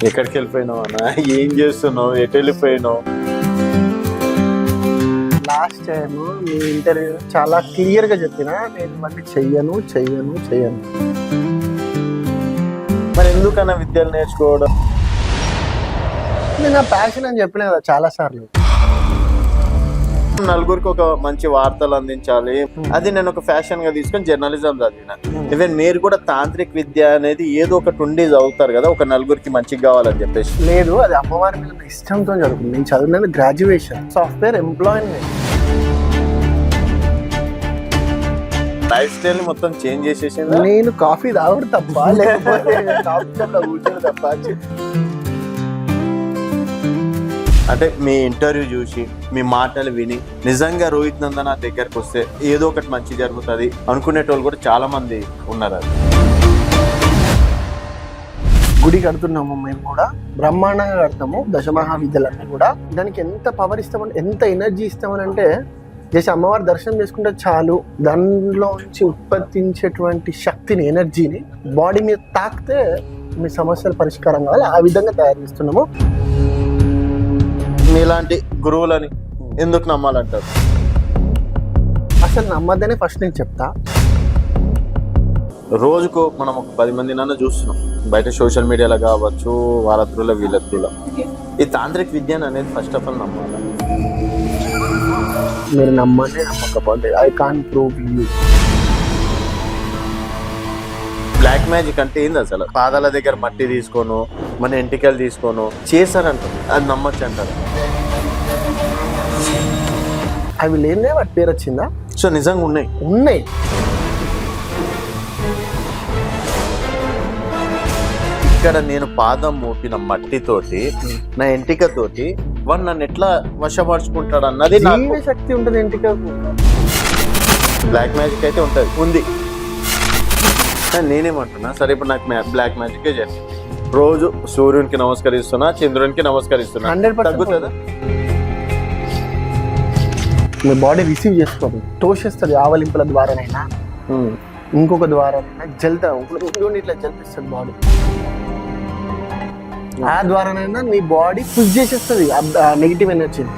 ఎక్కడికి వెళ్ళిపోయినావు అన్న? ఏం చేస్తున్నావు? ఎటు వెళ్ళిపోయినావు? లాస్ట్ టైం మీ ఇంటర్వ్యూ చాలా క్లియర్ గా చెప్పిన నేను మళ్ళీ చెయ్యను చెయ్యను చెయ్యను. మరి ఎందుకన్నా విద్యలు నేర్చుకోవడం? నేను నా ప్యాషన్ అని చెప్పిన కదా చాలా సార్లు. నలుగురికి ఒక మంచి వార్తలు అందించాలి, అది నేను ఒక ఫ్యాషన్ గా తీసుకొని జర్నలిజం చదివిన. ఈవెన్ మీరు కూడా తాంత్రిక విద్య అనేది ఏదో ఒకటి ఉండి చదువుతారు కదా, ఒక నలుగురికి మంచిగా కావాలని చెప్పేసి. లేదు, అది అమ్మవారి మీద నా ఇష్టంతో చదువుకుంది. నేను చదివినది graduation software employment. Lifestyle మొత్తం చేంజ్ చేసేసింది. నేను కాఫీ తాగడు తప్ప, లేకపోతే కాఫీ షాప్ లో కూర్చోడు తప్ప. అంటే మీ ఇంటర్వ్యూ చూసి మీ మాటలు విని నిజంగా రోహిత్ నందన దగ్గరకు వస్తే ఏదో ఒకటి మంచి జరుగుతుంది అనుకునేటోళ్ళు కూడా చాలా మంది ఉన్నారు. అది గుడి కడుతున్నాము మేము కూడా, బ్రహ్మాండంగా కడతాము దశమహావిద్యలన్నీ కూడా. దానికి ఎంత పవర్ ఇస్తామని, ఎంత ఎనర్జీ ఇస్తామని అంటే చేసి అమ్మవారి దర్శనం చేసుకుంటే చాలు, దానిలో నుంచి ఉత్పత్తించేటువంటి శక్తిని, ఎనర్జీని బాడీ మీద తాకితే మీ సమస్యల పరిష్కారం కావాలి. ఆ విధంగా తయారు చేస్తున్నాము. మీలాంటి గురువులని ఎందుకు నమ్మాలంటారు? అసలు నమ్మద్దనే ఫస్ట్ నేను చెప్తా. రోజుకు మనం ఒక 10 మందినన్నా చూస్తున్నాం బయట, సోషల్ మీడియాలో కావచ్చు, వాళ్ళ త్రూలో వీళ్ళ త్రూలో. ఈ తాంత్రిక విద్యను అనేది ఫస్ట్ ఆఫ్ ఆల్ నమ్మాలి. మీరు నమ్మండి, నమ్మకపోతే I can't prove you. Black magic అంటే ఏంది అసలు? పాదాల దగ్గర మట్టి తీసుకోను, మన ఎంటికలు తీసుకోను చేశారంటారు, అది నమ్మచ్చు అంటారు. అవి లేనే వాటి పేరు వచ్చిందా? సో నిజంగా ఉన్నాయి. ఉన్నాయి. ఇక్కడ నేను పాదం మోపిన మట్టితోటి, నా ఎంటికతోటి వాడు నన్ను ఎట్లా వశపరుచుకుంటాడు అన్నది జీవ శక్తి ఉంటుంది ఎంటికకు. బ్లాక్ మ్యాజిక్ అయితే ఉంది. నేనేమంటున్నా, సరే ఇప్పుడు నాకు బ్లాక్ మ్యాజిక్ చేయండి, రోజు సూర్యునికి నమస్కరిస్తున్నా, చంద్రునికి నమస్కరిస్తున్నా, 100% తగ్గుతుందా? మీ బాడీ రిసీవ్ చేసుకోదు, తోషేస్తుంది. ఆవలింపుల ద్వారానైనా ఇంకొక ద్వారానైనా జల్తా, ఇట్లా జల్పిస్తుంది బాడీ. ఆ ద్వారానైనా నీ బాడీ పుష్ చేసేస్తుంది నెగిటివ్ ఎనర్జీని.